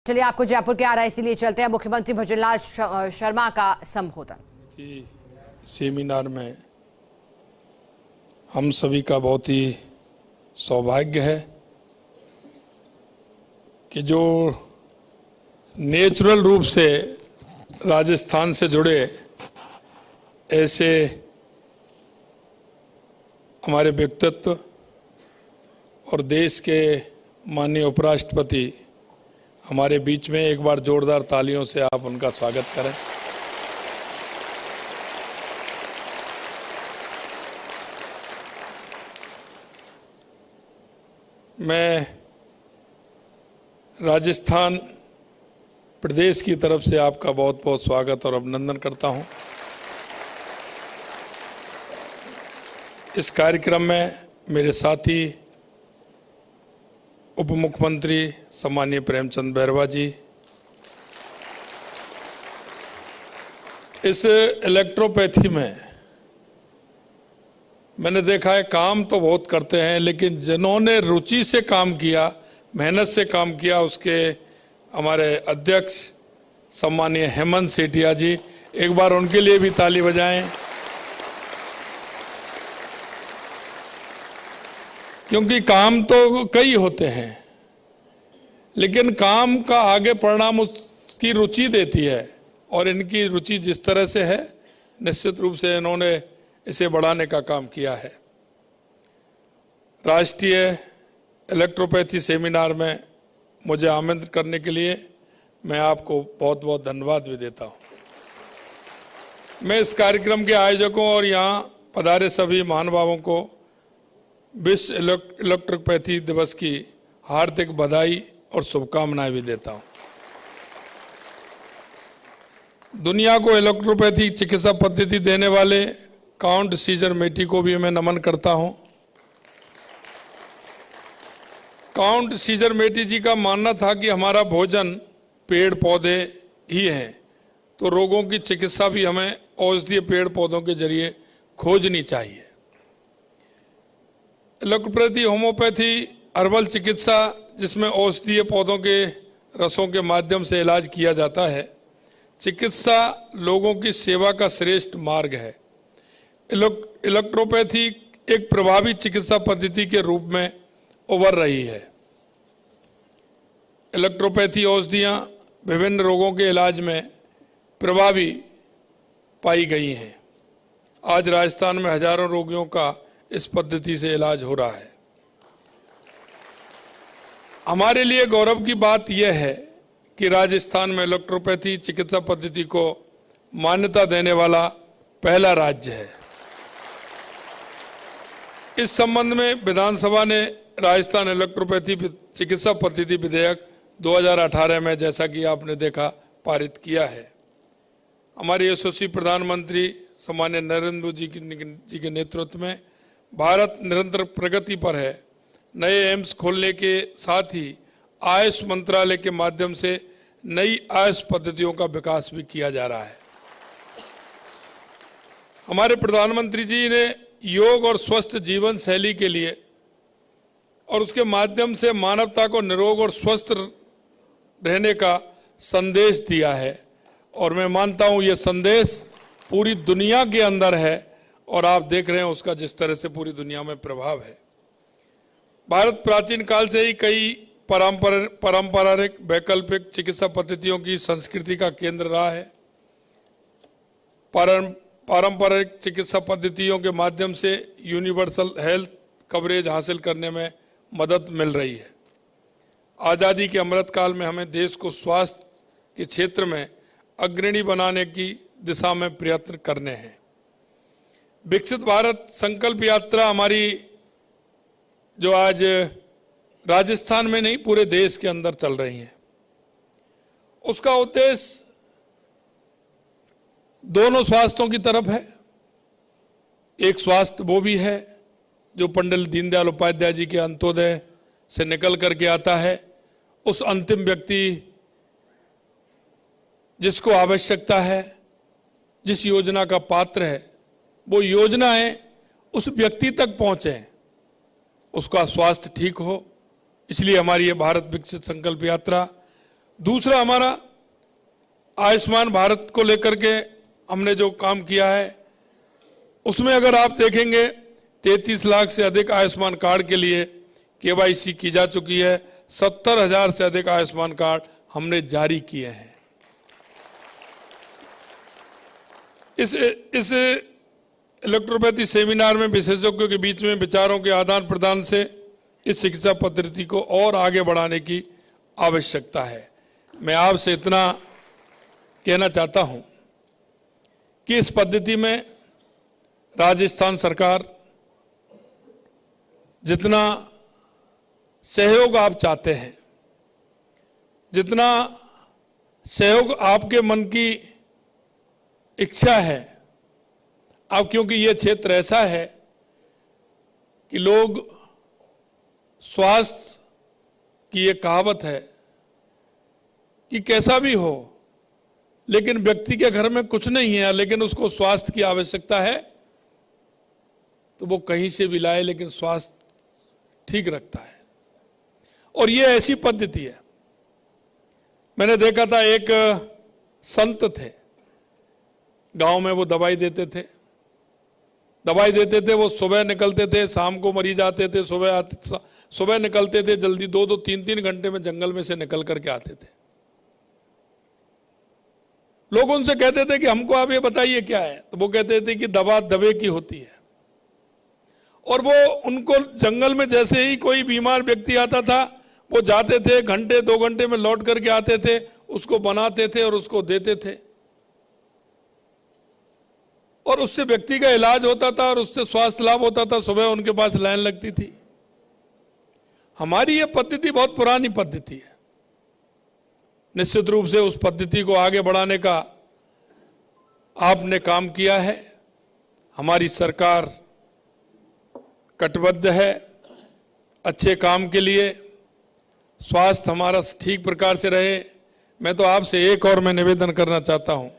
चलिए आपको जयपुर के RIC लिए चलते हैं। मुख्यमंत्री भजनलाल शर्मा का संबोधन। सेमिनार में हम सभी का बहुत ही सौभाग्य है कि जो नेचुरल रूप से राजस्थान से जुड़े ऐसे हमारे व्यक्तित्व और देश के माननीय उपराष्ट्रपति हमारे बीच में, एक बार जोरदार तालियों से आप उनका स्वागत करें। मैं राजस्थान प्रदेश की तरफ से आपका बहुत बहुत स्वागत और अभिनंदन करता हूं। इस कार्यक्रम में मेरे साथी उप मुख्यमंत्री सम्माननीय प्रेमचंद बैरवा जी, इस इलेक्ट्रोपैथी में मैंने देखा है काम तो बहुत करते हैं, लेकिन जिन्होंने रुचि से काम किया, मेहनत से काम किया, उसके हमारे अध्यक्ष सम्माननीय हेमंत सेठिया जी, एक बार उनके लिए भी ताली बजाएं, क्योंकि काम तो कई होते हैं लेकिन काम का आगे परिणाम उसकी रुचि देती है, और इनकी रुचि जिस तरह से है निश्चित रूप से इन्होंने इसे बढ़ाने का काम किया है। राष्ट्रीय इलेक्ट्रोपैथी सेमिनार में मुझे आमंत्रित करने के लिए मैं आपको बहुत बहुत धन्यवाद भी देता हूं। मैं इस कार्यक्रम के आयोजकों और यहाँ पधारे सभी महानुभावों को विश्व इलेक्ट्रोपैथी दिवस की हार्दिक बधाई और शुभकामनाएं भी देता हूं। दुनिया को इलेक्ट्रोपैथी चिकित्सा पद्धति देने वाले काउंट सीजर मेटी को भी मैं नमन करता हूं। काउंट सीजर मेटी जी का मानना था कि हमारा भोजन पेड़ पौधे ही हैं, तो रोगों की चिकित्सा भी हमें औषधीय पेड़ पौधों के जरिए खोजनी चाहिए। इलेक्ट्रोपैथी होम्योपैथी हर्बल चिकित्सा, जिसमें औषधीय पौधों के रसों के माध्यम से इलाज किया जाता है, चिकित्सा लोगों की सेवा का श्रेष्ठ मार्ग है। इलेक्ट्रोपैथी एक प्रभावी चिकित्सा पद्धति के रूप में उभर रही है। इलेक्ट्रोपैथी औषधियां विभिन्न रोगों के इलाज में प्रभावी पाई गई हैं। आज राजस्थान में हजारों रोगियों का इस पद्धति से इलाज हो रहा है। हमारे लिए गौरव की बात यह है कि राजस्थान में इलेक्ट्रोपैथी चिकित्सा पद्धति को मान्यता देने वाला पहला राज्य है। इस संबंध में विधानसभा ने राजस्थान इलेक्ट्रोपैथी चिकित्सा पद्धति विधेयक 2018 में, जैसा कि आपने देखा, पारित किया है। हमारे यशस्वी प्रधानमंत्री सम्माननीय नरेंद्र मोदी जी के नेतृत्व में भारत निरंतर प्रगति पर है। नए एम्स खोलने के साथ ही आयुष मंत्रालय के माध्यम से नई आयुष पद्धतियों का विकास भी किया जा रहा है। हमारे प्रधानमंत्री जी ने योग और स्वस्थ जीवन शैली के लिए और उसके माध्यम से मानवता को निरोग और स्वस्थ रहने का संदेश दिया है, और मैं मानता हूं यह संदेश पूरी दुनिया के अंदर है, और आप देख रहे हैं उसका जिस तरह से पूरी दुनिया में प्रभाव है। भारत प्राचीन काल से ही कई पारंपरिक वैकल्पिक चिकित्सा पद्धतियों की संस्कृति का केंद्र रहा है। पारंपरिक चिकित्सा पद्धतियों के माध्यम से यूनिवर्सल हेल्थ कवरेज हासिल करने में मदद मिल रही है। आज़ादी के अमृत काल में हमें देश को स्वास्थ्य के क्षेत्र में अग्रणी बनाने की दिशा में प्रयत्न करने हैं। विकसित भारत संकल्प यात्रा हमारी, जो आज राजस्थान में नहीं पूरे देश के अंदर चल रही है, उसका उद्देश्य दोनों स्वास्थ्यों की तरफ है। एक स्वास्थ्य वो भी है जो पंडित दीनदयाल उपाध्याय जी के अंत्योदय से निकल करके आता है। उस अंतिम व्यक्ति जिसको आवश्यकता है, जिस योजना का पात्र है, वो योजनाएं उस व्यक्ति तक पहुंचे, उसका स्वास्थ्य ठीक हो। इसलिए हमारी ये भारत विकसित संकल्प यात्रा दूसरा, हमारा आयुष्मान भारत को लेकर के हमने जो काम किया है, उसमें अगर आप देखेंगे 33 लाख से अधिक आयुष्मान कार्ड के लिए केवाईसी की जा चुकी है। 70,000 से अधिक आयुष्मान कार्ड हमने जारी किए हैं। इस इलेक्ट्रोपैथी सेमिनार में विशेषज्ञों के बीच में विचारों के आदान प्रदान से इस चिकित्सा पद्धति को और आगे बढ़ाने की आवश्यकता है। मैं आपसे इतना कहना चाहता हूं कि इस पद्धति में राजस्थान सरकार जितना सहयोग आप चाहते हैं, जितना सहयोग आपके मन की इच्छा है, अब क्योंकि ये क्षेत्र ऐसा है कि लोग स्वास्थ्य की ये कहावत है कि कैसा भी हो लेकिन व्यक्ति के घर में कुछ नहीं है, लेकिन उसको स्वास्थ्य की आवश्यकता है तो वो कहीं से भी लाए लेकिन स्वास्थ्य ठीक रखता है। और ये ऐसी पद्धति है। मैंने देखा था, एक संत थे गांव में, वो दवाई देते थे। वो सुबह निकलते थे, शाम को मरीज आते थे, सुबह निकलते थे जल्दी, 2-2, 3-3 घंटे में जंगल में से निकल करके आते थे। लोग उनसे कहते थे कि हमको आप ये बताइए क्या है, तो वो कहते थे कि दवा दवे की होती है। और वो उनको जंगल में जैसे ही कोई बीमार व्यक्ति आता था, वो जाते थे, घंटे 2 घंटे में लौट करके आते थे, उसको बनाते थे और उसको देते थे, और उससे व्यक्ति का इलाज होता था और उससे स्वास्थ्य लाभ होता था। सुबह उनके पास लाइन लगती थी। हमारी ये पद्धति बहुत पुरानी पद्धति है। निश्चित रूप से उस पद्धति को आगे बढ़ाने का आपने काम किया है। हमारी सरकार कटिबद्ध है अच्छे काम के लिए, स्वास्थ्य हमारा ठीक प्रकार से रहे। मैं तो आपसे एक और मैं निवेदन करना चाहता हूं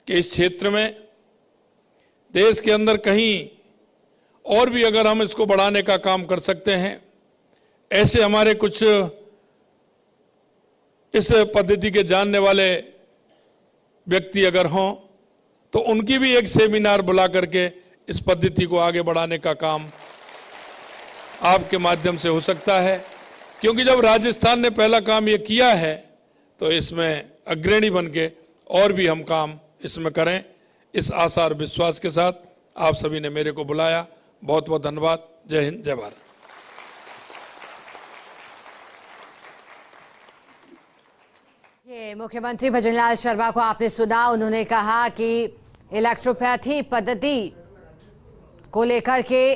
कि इस क्षेत्र में देश के अंदर कहीं और भी अगर हम इसको बढ़ाने का काम कर सकते हैं, ऐसे हमारे कुछ इस पद्धति के जानने वाले व्यक्ति अगर हों तो उनकी भी एक सेमिनार बुला करके इस पद्धति को आगे बढ़ाने का काम आपके माध्यम से हो सकता है। क्योंकि जब राजस्थान ने पहला काम ये किया है तो इसमें अग्रणी बन के और भी हम काम इसमें करें। इस आशा और विश्वास के साथ आप सभी ने मेरे को बुलाया, बहुत बहुत धन्यवाद। जय हिंद, जय भारत। ये मुख्यमंत्री भजनलाल शर्मा को आपने सुना। उन्होंने कहा कि इलेक्ट्रोपैथी पद्धति को लेकर के